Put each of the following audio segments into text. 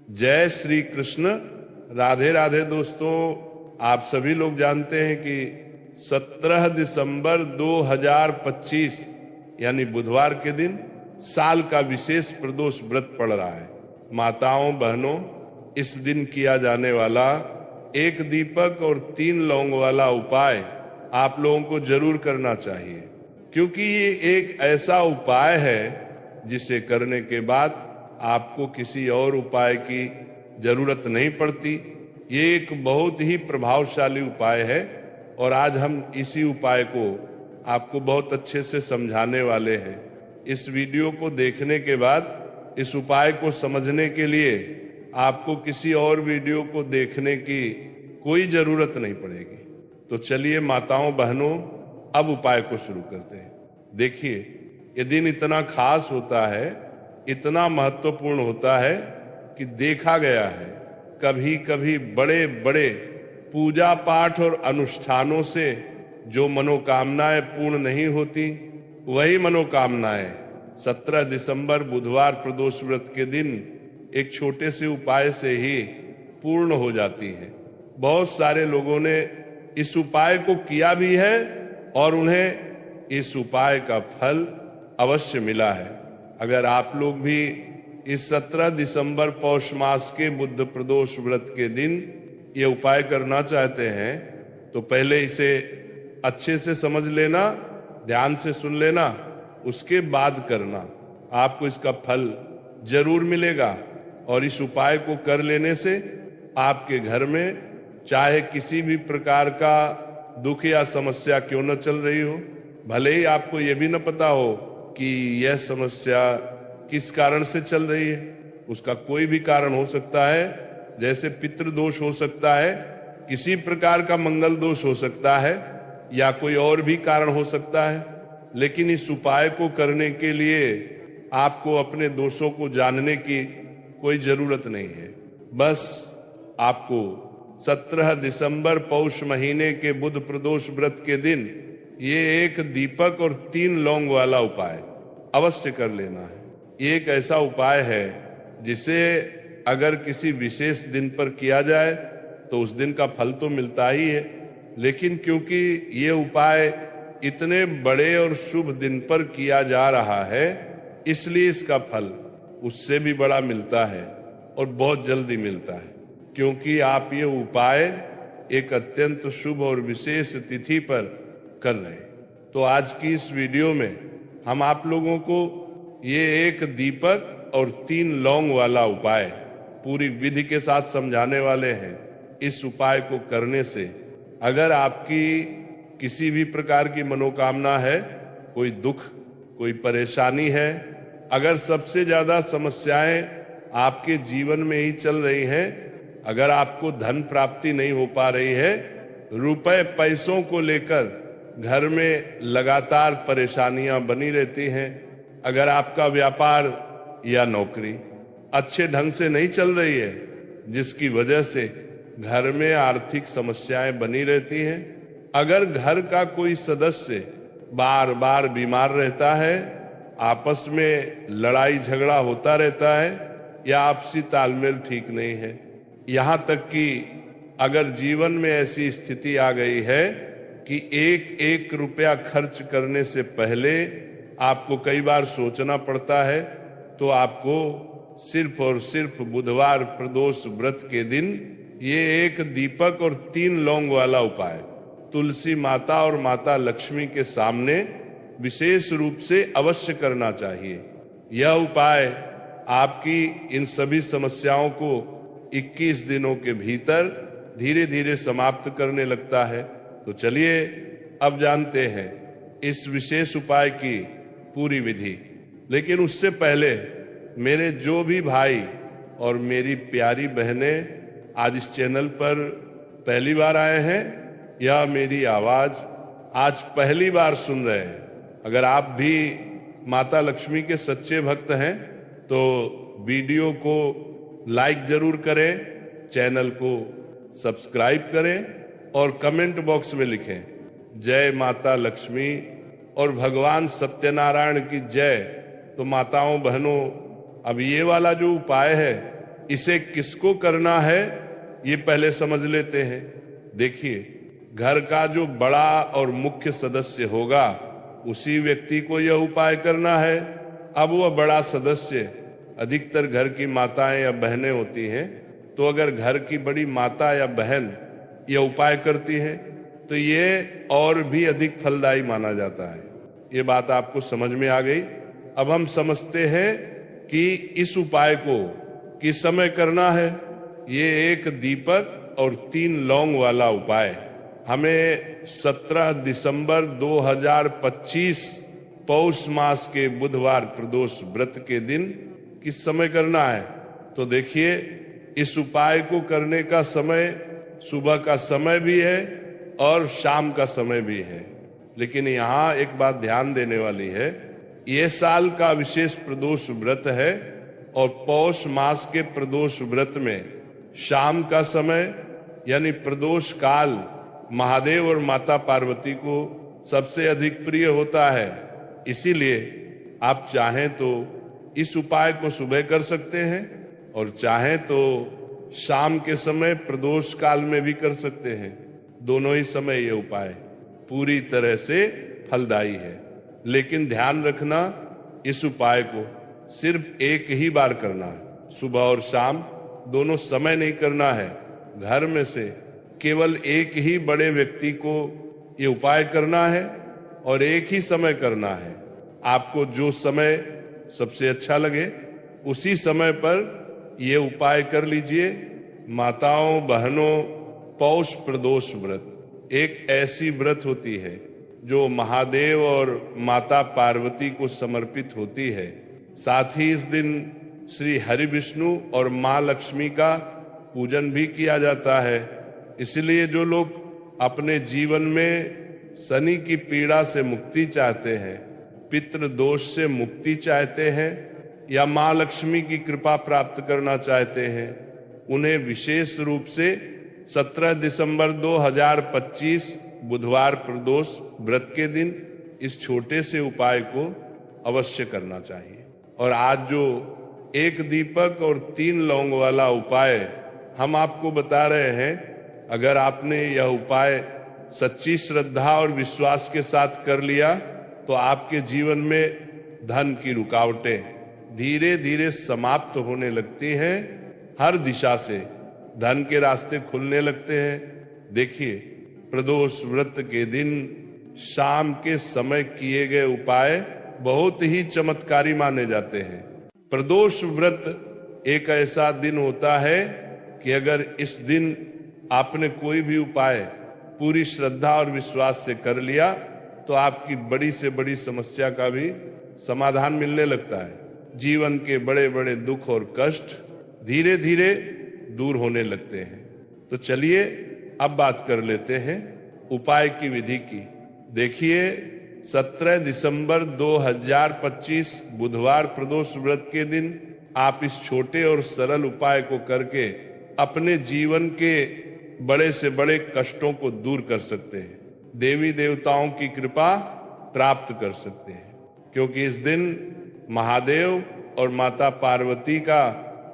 जय श्री कृष्ण। राधे राधे दोस्तों। आप सभी लोग जानते हैं कि 17 दिसंबर 2025 यानी बुधवार के दिन साल का विशेष प्रदोष व्रत पड़ रहा है। माताओं बहनों, इस दिन किया जाने वाला एक दीपक और 3 लौंग वाला उपाय आप लोगों को जरूर करना चाहिए, क्योंकि ये एक ऐसा उपाय है जिसे करने के बाद आपको किसी और उपाय की जरूरत नहीं पड़ती। ये एक बहुत ही प्रभावशाली उपाय है और आज हम इसी उपाय को आपको बहुत अच्छे से समझाने वाले हैं। इस वीडियो को देखने के बाद इस उपाय को समझने के लिए आपको किसी और वीडियो को देखने की कोई जरूरत नहीं पड़ेगी। तो चलिए माताओं बहनों, अब उपाय को शुरू करते हैं। देखिए, ये दिन इतना खास होता है, इतना महत्वपूर्ण होता है कि देखा गया है कभी कभी बड़े बड़े पूजा पाठ और अनुष्ठानों से जो मनोकामनाएं पूर्ण नहीं होती, वही मनोकामनाएं 17 दिसंबर बुधवार प्रदोष व्रत के दिन एक छोटे से उपाय से ही पूर्ण हो जाती है। बहुत सारे लोगों ने इस उपाय को किया भी है और उन्हें इस उपाय का फल अवश्य मिला है। अगर आप लोग भी इस 17 दिसंबर पौष मास के बुद्ध प्रदोष व्रत के दिन ये उपाय करना चाहते हैं तो पहले इसे अच्छे से समझ लेना, ध्यान से सुन लेना, उसके बाद करना। आपको इसका फल जरूर मिलेगा और इस उपाय को कर लेने से आपके घर में चाहे किसी भी प्रकार का दुख या समस्या क्यों न चल रही हो, भले ही आपको ये भी न पता हो कि यह समस्या किस कारण से चल रही है। उसका कोई भी कारण हो सकता है, जैसे पितृदोष हो सकता है, किसी प्रकार का मंगल दोष हो सकता है या कोई और भी कारण हो सकता है। लेकिन इस उपाय को करने के लिए आपको अपने दोषों को जानने की कोई जरूरत नहीं है। बस आपको 17 दिसंबर पौष महीने के बुध प्रदोष व्रत के दिन ये एक दीपक और 3 लौंग वाला उपाय अवश्य कर लेना है। ये एक ऐसा उपाय है जिसे अगर किसी विशेष दिन पर किया जाए तो उस दिन का फल तो मिलता ही है, लेकिन क्योंकि ये उपाय इतने बड़े और शुभ दिन पर किया जा रहा है, इसलिए इसका फल उससे भी बड़ा मिलता है और बहुत जल्दी मिलता है। क्योंकि आप ये उपाय एक अत्यंत शुभ और विशेष तिथि पर कर रहे हैं। तो आज की इस वीडियो में हम आप लोगों को ये एक दीपक और 3 लौंग वाला उपाय पूरी विधि के साथ समझाने वाले हैं। इस उपाय को करने से अगर आपकी किसी भी प्रकार की मनोकामना है, कोई दुख, कोई परेशानी है, अगर सबसे ज्यादा समस्याएं आपके जीवन में ही चल रही हैं, अगर आपको धन प्राप्ति नहीं हो पा रही है, रुपए पैसों को लेकर घर में लगातार परेशानियां बनी रहती हैं, अगर आपका व्यापार या नौकरी अच्छे ढंग से नहीं चल रही है, जिसकी वजह से घर में आर्थिक समस्याएं बनी रहती हैं, अगर घर का कोई सदस्य बार बार बीमार रहता है, आपस में लड़ाई झगड़ा होता रहता है या आपसी तालमेल ठीक नहीं है, यहाँ तक कि अगर जीवन में ऐसी स्थिति आ गई है कि एक एक रुपया खर्च करने से पहले आपको कई बार सोचना पड़ता है, तो आपको सिर्फ और सिर्फ बुधवार प्रदोष व्रत के दिन ये एक दीपक और 3 लौंग वाला उपाय तुलसी माता और माता लक्ष्मी के सामने विशेष रूप से अवश्य करना चाहिए। यह उपाय आपकी इन सभी समस्याओं को 21 दिनों के भीतर धीरे धीरे समाप्त करने लगता है। तो चलिए अब जानते हैं इस विशेष उपाय की पूरी विधि। लेकिन उससे पहले मेरे जो भी भाई और मेरी प्यारी बहनें आज इस चैनल पर पहली बार आए हैं या मेरी आवाज आज पहली बार सुन रहे हैं, अगर आप भी माता लक्ष्मी के सच्चे भक्त हैं तो वीडियो को लाइक जरूर करें, चैनल को सब्सक्राइब करें और कमेंट बॉक्स में लिखें जय माता लक्ष्मी और भगवान सत्यनारायण की जय। तो माताओं बहनों, अब ये वाला जो उपाय है इसे किसको करना है ये पहले समझ लेते हैं। देखिए, घर का जो बड़ा और मुख्य सदस्य होगा उसी व्यक्ति को यह उपाय करना है। अब वह बड़ा सदस्य अधिकतर घर की माताएं या बहनें होती हैं, तो अगर घर की बड़ी माता या बहन यह उपाय करती है तो ये और भी अधिक फलदायी माना जाता है। ये बात आपको समझ में आ गई। अब हम समझते हैं कि इस उपाय को किस समय करना है। ये एक दीपक और 3 लौंग वाला उपाय हमें 17 दिसंबर 2025 पौष मास के बुधवार प्रदोष व्रत के दिन किस समय करना है। तो देखिए, इस उपाय को करने का समय सुबह का समय भी है और शाम का समय भी है। लेकिन यहाँ एक बात ध्यान देने वाली है, ये साल का विशेष प्रदोष व्रत है और पौष मास के प्रदोष व्रत में शाम का समय यानी प्रदोष काल महादेव और माता पार्वती को सबसे अधिक प्रिय होता है। इसीलिए आप चाहें तो इस उपाय को सुबह कर सकते हैं और चाहें तो शाम के समय प्रदोष काल में भी कर सकते हैं। दोनों ही समय ये उपाय पूरी तरह से फलदायी है। लेकिन ध्यान रखना, इस उपाय को सिर्फ एक ही बार करना है। सुबह और शाम दोनों समय नहीं करना है। घर में से केवल एक ही बड़े व्यक्ति को ये उपाय करना है और एक ही समय करना है। आपको जो समय सबसे अच्छा लगे उसी समय पर ये उपाय कर लीजिए। माताओं बहनों, पौष प्रदोष व्रत एक ऐसी व्रत होती है जो महादेव और माता पार्वती को समर्पित होती है। साथ ही इस दिन श्री हरि विष्णु और माँ लक्ष्मी का पूजन भी किया जाता है। इसलिए जो लोग अपने जीवन में शनि की पीड़ा से मुक्ति चाहते हैं, पितृ दोष से मुक्ति चाहते हैं या माँ लक्ष्मी की कृपा प्राप्त करना चाहते हैं, उन्हें विशेष रूप से 17 दिसंबर 2025 बुधवार प्रदोष व्रत के दिन इस छोटे से उपाय को अवश्य करना चाहिए। और आज जो एक दीपक और 3 लौंग वाला उपाय हम आपको बता रहे हैं, अगर आपने यह उपाय सच्ची श्रद्धा और विश्वास के साथ कर लिया तो आपके जीवन में धन की रुकावटें धीरे धीरे समाप्त होने लगती हैं। हर दिशा से धन के रास्ते खुलने लगते हैं। देखिए, प्रदोष व्रत के दिन शाम के समय किए गए उपाय बहुत ही चमत्कारी माने जाते हैं। प्रदोष व्रत एक ऐसा दिन होता है कि अगर इस दिन आपने कोई भी उपाय पूरी श्रद्धा और विश्वास से कर लिया तो आपकी बड़ी से बड़ी समस्या का भी समाधान मिलने लगता है। जीवन के बड़े बड़े दुख और कष्ट धीरे धीरे दूर होने लगते हैं। तो चलिए अब बात कर लेते हैं उपाय की विधि की। देखिए, 17 दिसंबर 2025 बुधवार प्रदोष व्रत के दिन आप इस छोटे और सरल उपाय को करके अपने जीवन के बड़े से बड़े कष्टों को दूर कर सकते हैं, देवी देवताओं की कृपा प्राप्त कर सकते हैं। क्योंकि इस दिन महादेव और माता पार्वती का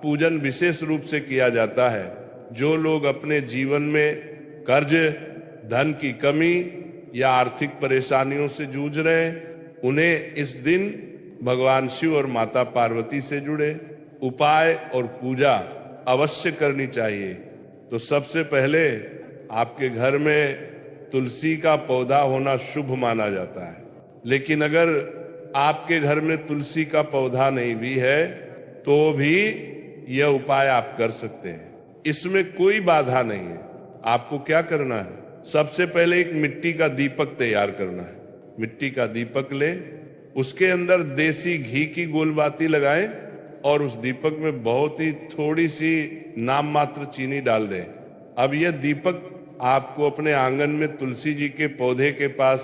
पूजन विशेष रूप से किया जाता है। जो लोग अपने जीवन में कर्ज, धन की कमी या आर्थिक परेशानियों से जूझ रहे हैं, उन्हें इस दिन भगवान शिव और माता पार्वती से जुड़े उपाय और पूजा अवश्य करनी चाहिए। तो सबसे पहले आपके घर में तुलसी का पौधा होना शुभ माना जाता है। लेकिन अगर आपके घर में तुलसी का पौधा नहीं भी है तो भी यह उपाय आप कर सकते हैं। इसमें कोई बाधा नहीं है। आपको क्या करना है, सबसे पहले एक मिट्टी का दीपक तैयार करना है। मिट्टी का दीपक ले, उसके अंदर देसी घी की गोलबाती लगाएं और उस दीपक में बहुत ही थोड़ी सी नाम मात्र चीनी डाल दें। अब यह दीपक आपको अपने आंगन में तुलसी जी के पौधे के पास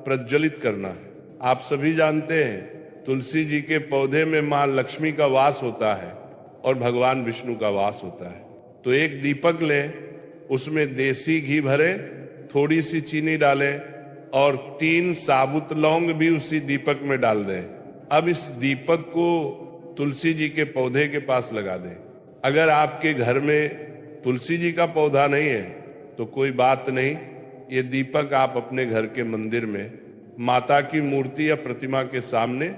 प्रज्वलित करना है। आप सभी जानते हैं तुलसी जी के पौधे में मां लक्ष्मी का वास होता है और भगवान विष्णु का वास होता है। तो एक दीपक लें, उसमें देसी घी भरे, थोड़ी सी चीनी डालें और 3 साबुत लौंग भी उसी दीपक में डाल दें। अब इस दीपक को तुलसी जी के पौधे के पास लगा दें। अगर आपके घर में तुलसी जी का पौधा नहीं है तो कोई बात नहीं, ये दीपक आप अपने घर के मंदिर में माता की मूर्ति या प्रतिमा के सामने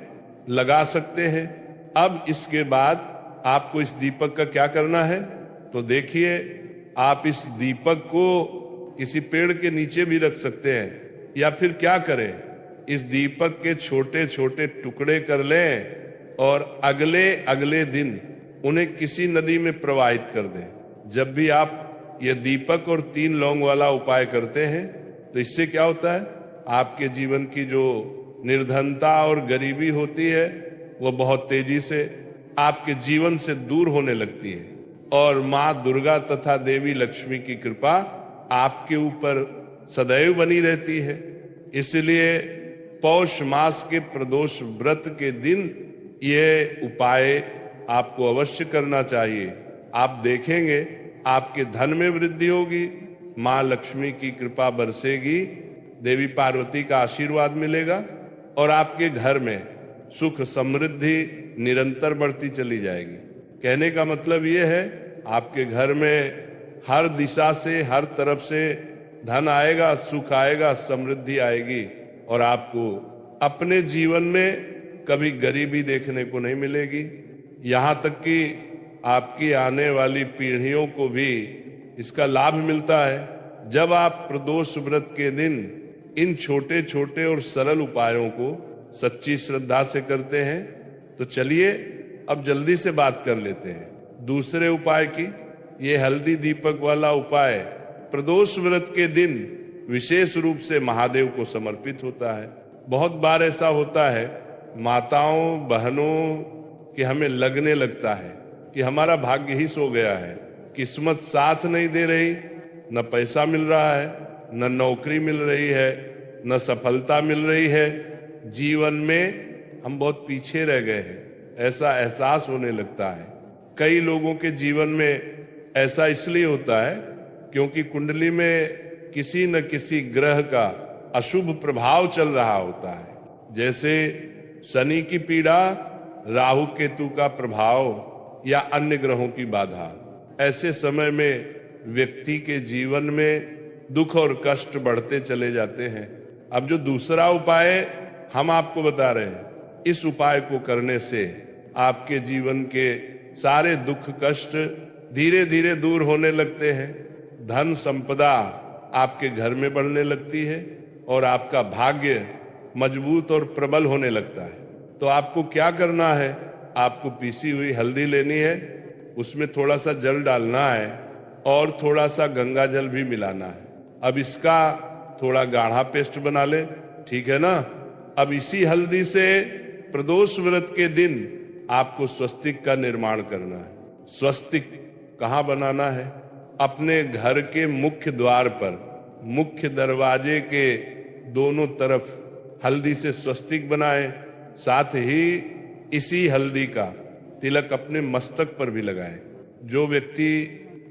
लगा सकते हैं। अब इसके बाद आपको इस दीपक का क्या करना है, तो देखिए, आप इस दीपक को किसी पेड़ के नीचे भी रख सकते हैं, या फिर क्या करें, इस दीपक के छोटे छोटे टुकड़े कर लें और अगले अगले दिन उन्हें किसी नदी में प्रवाहित कर दें। जब भी आप ये दीपक और 3 लौंग वाला उपाय करते हैं तो इससे क्या होता है, आपके जीवन की जो निर्धनता और गरीबी होती है वो बहुत तेजी से आपके जीवन से दूर होने लगती है, और माँ दुर्गा तथा देवी लक्ष्मी की कृपा आपके ऊपर सदैव बनी रहती है। इसलिए पौष मास के प्रदोष व्रत के दिन ये उपाय आपको अवश्य करना चाहिए। आप देखेंगे आपके धन में वृद्धि होगी, माँ लक्ष्मी की कृपा बरसेगी, देवी पार्वती का आशीर्वाद मिलेगा और आपके घर में सुख समृद्धि निरंतर बढ़ती चली जाएगी। कहने का मतलब ये है, आपके घर में हर दिशा से, हर तरफ से धन आएगा, सुख आएगा, समृद्धि आएगी, और आपको अपने जीवन में कभी गरीबी देखने को नहीं मिलेगी। यहाँ तक कि आपकी आने वाली पीढ़ियों को भी इसका लाभ मिलता है। जब आप प्रदोष व्रत के दिन इन छोटे छोटे और सरल उपायों को सच्ची श्रद्धा से करते हैं, तो चलिए अब जल्दी से बात कर लेते हैं दूसरे उपाय की। ये हल्दी दीपक वाला उपाय प्रदोष व्रत के दिन विशेष रूप से महादेव को समर्पित होता है। बहुत बार ऐसा होता है, माताओं बहनों कि हमें लगने लगता है कि हमारा भाग्य ही सो गया है, किस्मत साथ नहीं दे रही, न पैसा मिल रहा है, न नौकरी मिल रही है, न सफलता मिल रही है, जीवन में हम बहुत पीछे रह गए हैं, ऐसा एहसास होने लगता है। कई लोगों के जीवन में ऐसा इसलिए होता है क्योंकि कुंडली में किसी न किसी ग्रह का अशुभ प्रभाव चल रहा होता है। जैसे शनि की पीड़ा, राहु केतु का प्रभाव या अन्य ग्रहों की बाधा। ऐसे समय में व्यक्ति के जीवन में दुख और कष्ट बढ़ते चले जाते हैं। अब जो दूसरा उपाय हम आपको बता रहे हैं, इस उपाय को करने से आपके जीवन के सारे दुख कष्ट धीरे धीरे दूर होने लगते हैं, धन संपदा आपके घर में बढ़ने लगती है और आपका भाग्य मजबूत और प्रबल होने लगता है। तो आपको क्या करना है, आपको पीसी हुई हल्दी लेनी है, उसमें थोड़ा सा जल डालना है और थोड़ा सा गंगा जल भी मिलाना है। अब इसका थोड़ा गाढ़ा पेस्ट बना ले, ठीक है ना। अब इसी हल्दी से प्रदोष व्रत के दिन आपको स्वस्तिक का निर्माण करना है। स्वस्तिक कहाँ बनाना है, अपने घर के मुख्य द्वार पर, मुख्य दरवाजे के दोनों तरफ हल्दी से स्वस्तिक बनाएं। साथ ही इसी हल्दी का तिलक अपने मस्तक पर भी लगाएं। जो व्यक्ति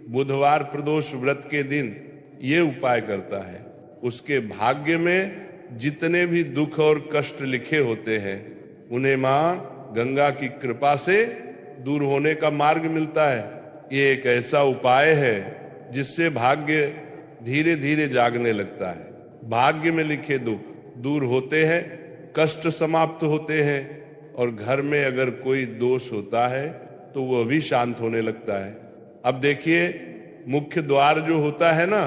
बुधवार प्रदोष व्रत के दिन ये उपाय करता है, उसके भाग्य में जितने भी दुख और कष्ट लिखे होते हैं उन्हें माँ गंगा की कृपा से दूर होने का मार्ग मिलता है। ये एक ऐसा उपाय है जिससे भाग्य धीरे धीरे जागने लगता है। भाग्य में लिखे दुख दूर होते हैं, कष्ट समाप्त होते हैं, और घर में अगर कोई दोष होता है तो वह भी शांत होने लगता है। अब देखिए, मुख्य द्वार जो होता है ना,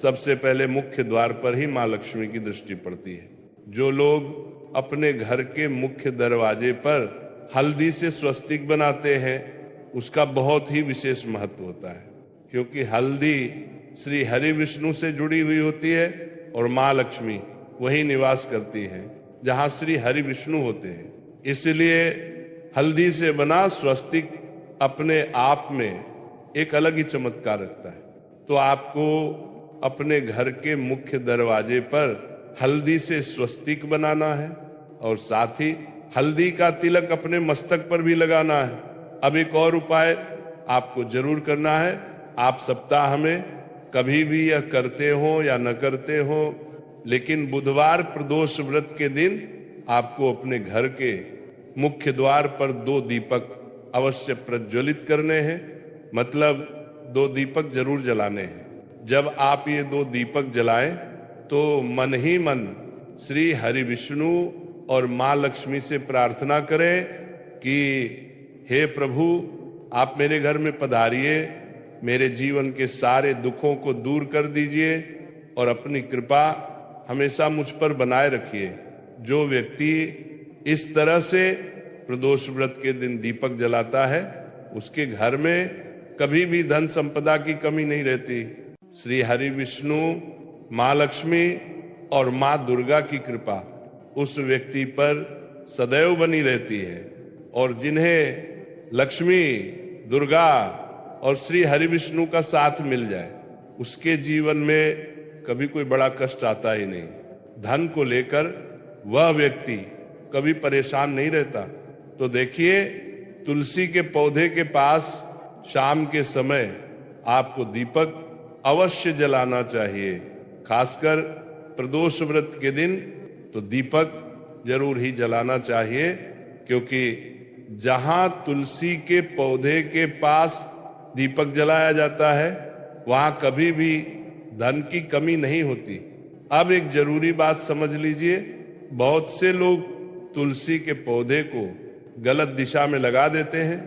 सबसे पहले मुख्य द्वार पर ही माँ लक्ष्मी की दृष्टि पड़ती है। जो लोग अपने घर के मुख्य दरवाजे पर हल्दी से स्वस्तिक बनाते हैं, उसका बहुत ही विशेष महत्व होता है, क्योंकि हल्दी श्री हरि विष्णु से जुड़ी हुई होती है और माँ लक्ष्मी वही निवास करती है जहाँ श्री हरि विष्णु होते हैं। इसलिए हल्दी से बना स्वस्तिक अपने आप में एक अलग ही चमत्कार रखता है। तो आपको अपने घर के मुख्य दरवाजे पर हल्दी से स्वस्तिक बनाना है और साथ ही हल्दी का तिलक अपने मस्तक पर भी लगाना है। अब एक और उपाय आपको जरूर करना है। आप सप्ताह में कभी भी यह करते हो या न करते हो, लेकिन बुधवार प्रदोष व्रत के दिन आपको अपने घर के मुख्य द्वार पर 2 दीपक अवश्य प्रज्वलित करने हैं मतलब 2 दीपक जरूर जलाने हैं। जब आप ये 2 दीपक जलाएं तो मन ही मन श्री हरि विष्णु और माँ लक्ष्मी से प्रार्थना करें कि हे प्रभु, आप मेरे घर में पधारिए, मेरे जीवन के सारे दुखों को दूर कर दीजिए और अपनी कृपा हमेशा मुझ पर बनाए रखिए। जो व्यक्ति इस तरह से प्रदोष व्रत के दिन दीपक जलाता है, उसके घर में कभी भी धन संपदा की कमी नहीं रहती। श्री हरि विष्णु, माँ लक्ष्मी और माँ दुर्गा की कृपा उस व्यक्ति पर सदैव बनी रहती है। और जिन्हें लक्ष्मी, दुर्गा और श्री हरि विष्णु का साथ मिल जाए, उसके जीवन में कभी कोई बड़ा कष्ट आता ही नहीं। धन को लेकर वह व्यक्ति कभी परेशान नहीं रहता। तो देखिए, तुलसी के पौधे के पास शाम के समय आपको दीपक अवश्य जलाना चाहिए। खासकर प्रदोष व्रत के दिन तो दीपक जरूर ही जलाना चाहिए, क्योंकि जहां तुलसी के पौधे के पास दीपक जलाया जाता है, वहां कभी भी धन की कमी नहीं होती। अब एक जरूरी बात समझ लीजिए, बहुत से लोग तुलसी के पौधे को गलत दिशा में लगा देते हैं,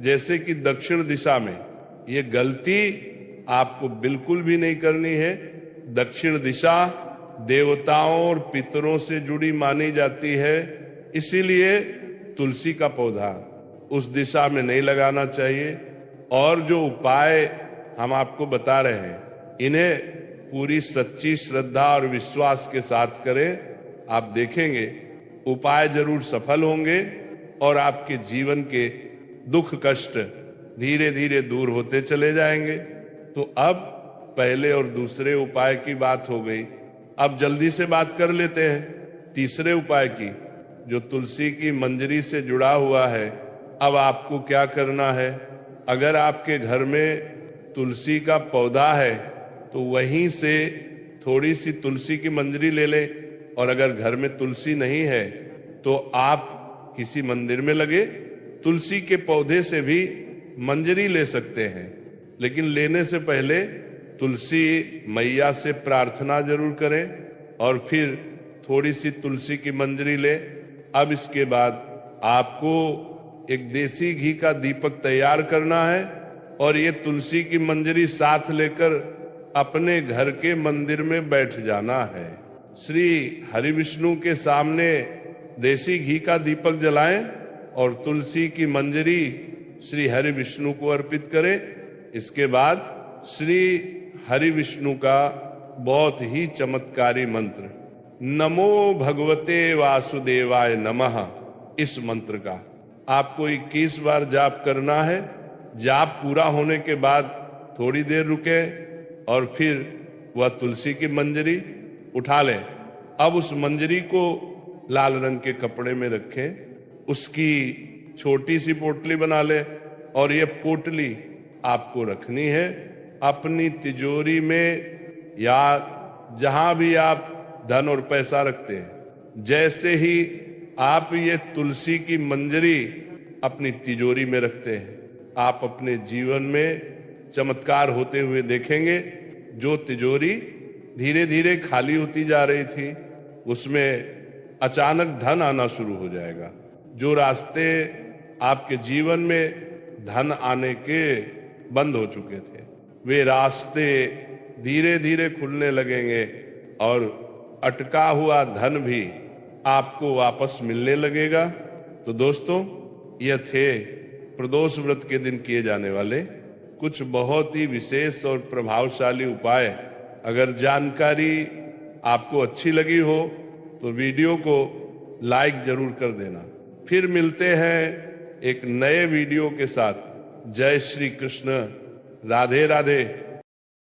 जैसे कि दक्षिण दिशा में। ये गलती आपको बिल्कुल भी नहीं करनी है। दक्षिण दिशा देवताओं और पितरों से जुड़ी मानी जाती है, इसीलिए तुलसी का पौधा उस दिशा में नहीं लगाना चाहिए। और जो उपाय हम आपको बता रहे हैं, इन्हें पूरी सच्ची श्रद्धा और विश्वास के साथ करें। आप देखेंगे उपाय जरूर सफल होंगे और आपके जीवन के दुख कष्ट धीरे धीरे दूर होते चले जाएंगे। तो अब पहले और दूसरे उपाय की बात हो गई, अब जल्दी से बात कर लेते हैं तीसरे उपाय की, जो तुलसी की मंजरी से जुड़ा हुआ है। अब आपको क्या करना है? अगर आपके घर में तुलसी का पौधा है तो वहीं से थोड़ी सी तुलसी की मंजरी ले ले, और अगर घर में तुलसी नहीं है तो आप किसी मंदिर में लगे तुलसी के पौधे से भी मंजरी ले सकते हैं। लेकिन लेने से पहले तुलसी मैया से प्रार्थना जरूर करें और फिर थोड़ी सी तुलसी की मंजरी ले। अब इसके बाद आपको एक देसी घी का दीपक तैयार करना है और ये तुलसी की मंजरी साथ लेकर अपने घर के मंदिर में बैठ जाना है। श्री हरि विष्णु के सामने देसी घी का दीपक जलाएं और तुलसी की मंजरी श्री हरि विष्णु को अर्पित करें। इसके बाद श्री हरि विष्णु का बहुत ही चमत्कारी मंत्र नमो भगवते वासुदेवाय नमः, इस मंत्र का आपको 21 बार जाप करना है। जाप पूरा होने के बाद थोड़ी देर रुके और फिर वह तुलसी की मंजरी उठा लें। अब उस मंजरी को लाल रंग के कपड़े में रखें, उसकी छोटी सी पोटली बना ले और ये पोटली आपको रखनी है अपनी तिजोरी में या जहां भी आप धन और पैसा रखते हैं। जैसे ही आप ये तुलसी की मंजरी अपनी तिजोरी में रखते हैं, आप अपने जीवन में चमत्कार होते हुए देखेंगे। जो तिजोरी धीरे धीरे खाली होती जा रही थी, उसमें अचानक धन आना शुरू हो जाएगा। जो रास्ते आपके जीवन में धन आने के बंद हो चुके थे, वे रास्ते धीरे धीरे खुलने लगेंगे और अटका हुआ धन भी आपको वापस मिलने लगेगा। तो दोस्तों, यह थे प्रदोष व्रत के दिन किए जाने वाले कुछ बहुत ही विशेष और प्रभावशाली उपाय। अगर जानकारी आपको अच्छी लगी हो तो वीडियो को लाइक जरूर कर देना। फिर मिलते हैं एक नए वीडियो के साथ। जय श्री कृष्ण, राधे राधे।